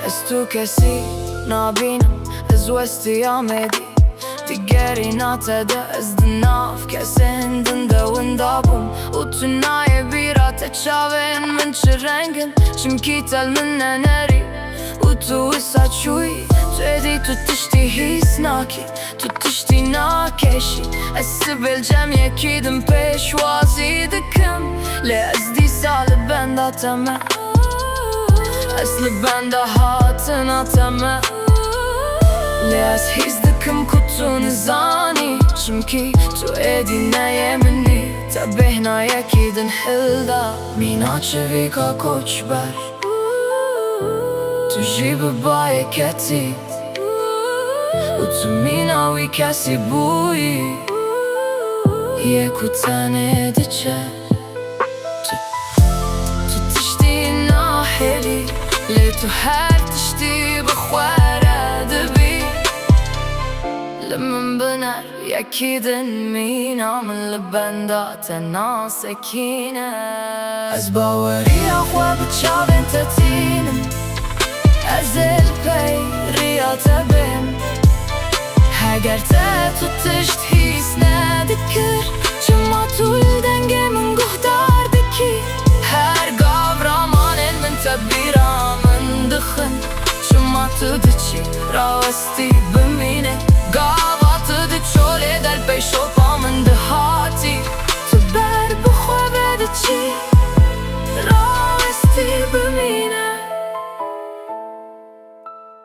از تو کسی نبینم از وستی آمدی دیگری نتده از دناف کسی هندنده وندابم و تو نای بیرات تشاوین من چه رنگن چمکی تل من نری و تو ساچوی تو ادی تو تشتی هیس ناکی تو تشتی ناکشی از سبیل جم یکیدم پیش وازی دکم لی از دی سال بنداتمه اصل بنده هاتناتمه لی از هیز دکم کتو نزانی چمکی تو ادی نیمنی تا بهنا یکیدن حلدا مینا چویکا کوچ بر تو جیب بای کتی و تو میناوی کسی بویی یکو تنه دچه تو تشتی ناحلی لی تو هر تشتی بخواره دبی لمن بنر یکیدن مینام لبندات ناسکینه از باوری اخواه بچاوین تتینم از الپیریات بیم اگر تو تشت هیس ندکر چما طول دنگ من گهدار دکی هر گاو رامانن من تبیرا من دخن چما تو دچی راوستی بمینه گاوات دچوله در پیشو پا من دهاتی تو بر بخواه بدچی راوستی بمینه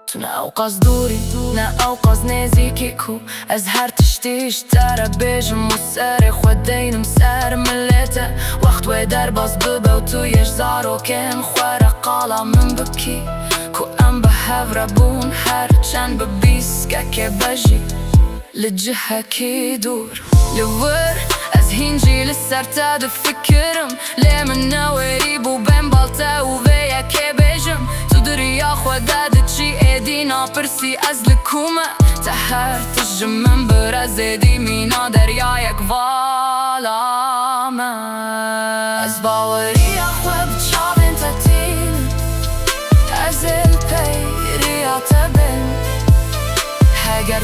تو نه اوقاز دوری نه اوقاز نزیکی کو از هر تشتیش تره بیجم و سر خود دینم سر ملیته وقت وی در باز ببه و تو یش زارو کن خوره قالا من بکی کو ام به هفره بون هر چند ببیسکه که بجی لجهه کی دور لور از هینجی لسر تا ده فکرم لی من نویری بو بین بالته و ویا که بیجم تو دریا خوده ده چی ایدی ناپرسی از لکومه تا هر تجم من برز ایدی مینا دریا یک والامه از باوری اخوه بچاوین تتین از الپیریات بین اگر